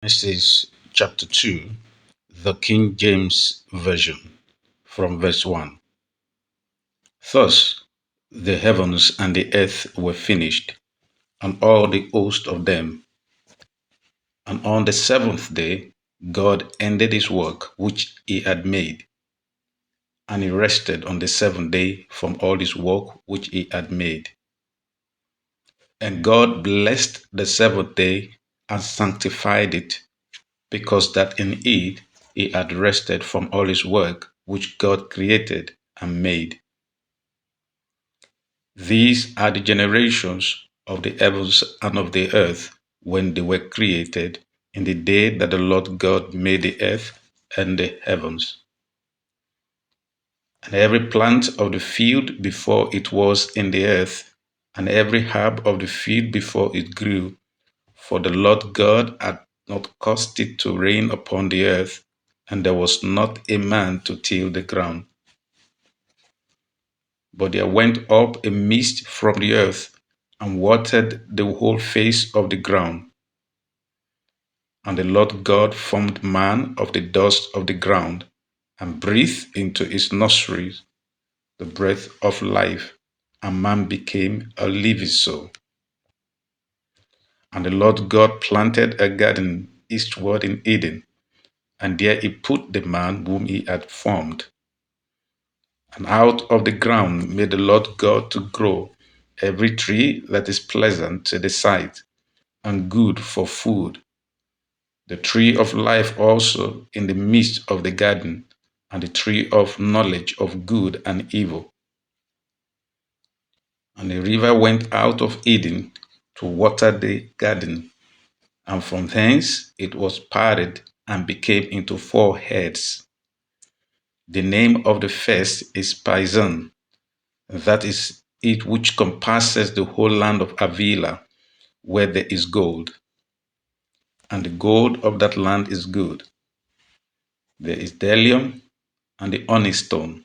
Genesis chapter 2, the King James Version, from verse 1. Thus the heavens and the earth were finished, and all the host of them. And on the seventh day God ended his work which he had made, and he rested on the seventh day from all his work which he had made. And God blessed the seventh day and sanctified it, because that in it he had rested from all his work which God created and made. These are the generations of the heavens and of the earth when they were created, in the day that the Lord God made the earth and the heavens. And every plant of the field before it was in the earth, and every herb of the field before it grew, for the Lord God had not caused it to rain upon the earth, and there was not a man to till the ground. But there went up a mist from the earth, and watered the whole face of the ground. And the Lord God formed man of the dust of the ground, and breathed into his nostrils the breath of life, and man became a living soul. And the Lord God planted a garden eastward in Eden, and there he put the man whom he had formed. And out of the ground made the Lord God to grow every tree that is pleasant to the sight, and good for food, the tree of life also in the midst of the garden, and the tree of knowledge of good and evil. And the river went out of Eden to water the garden, and from thence it was parted and became into four heads. The name of the first is Pison, that is it which compasses the whole land of Avila, where there is gold. And the gold of that land is good. There is bdellium and the onyx stone.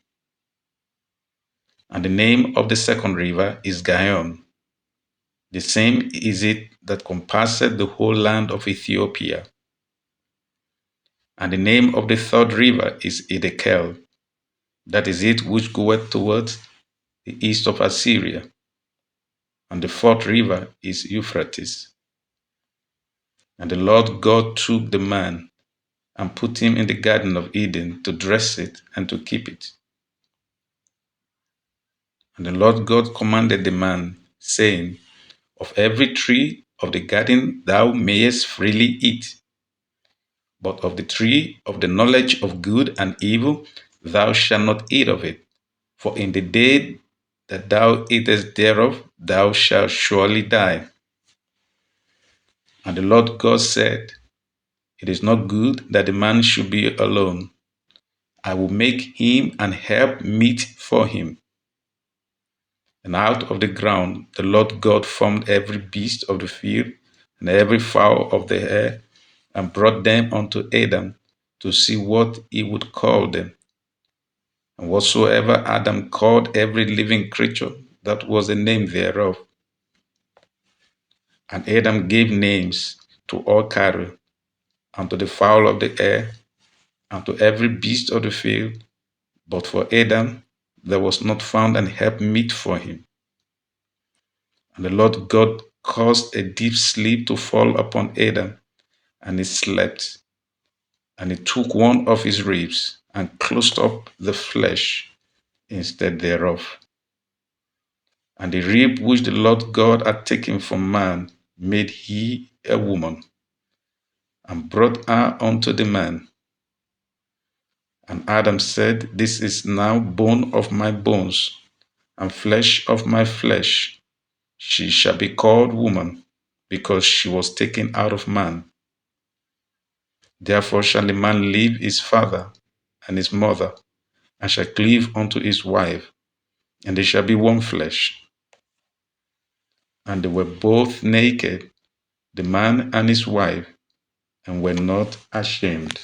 And the name of the second river is Gihon. The same is it that compasseth the whole land of Ethiopia. And the name of the third river is Edekel. That is it which goeth towards the east of Assyria. And the fourth river is Euphrates. And the Lord God took the man and put him in the garden of Eden to dress it and to keep it. And the Lord God commanded the man, saying, Of every tree of the garden thou mayest freely eat, but of the tree of the knowledge of good and evil thou shalt not eat of it, for in the day that thou eatest thereof thou shalt surely die. And the Lord God said, It is not good that the man should be alone. I will make him an help meet for him. And out of the ground the Lord God formed every beast of the field and every fowl of the air, and brought them unto Adam to see what he would call them. And whatsoever Adam called every living creature, that was the name thereof. And Adam gave names to all cattle, and to the fowl of the air, and to every beast of the field. But for Adam there was not found an help meet for him. And the Lord God caused a deep sleep to fall upon Adam, and he slept. And he took one of his ribs, and closed up the flesh instead thereof. And the rib which the Lord God had taken from man made he a woman, and brought her unto the man. And Adam said, This is now bone of my bones, and flesh of my flesh. She shall be called woman, because she was taken out of man. Therefore shall a man leave his father and his mother, and shall cleave unto his wife, and they shall be one flesh. And they were both naked, the man and his wife, and were not ashamed.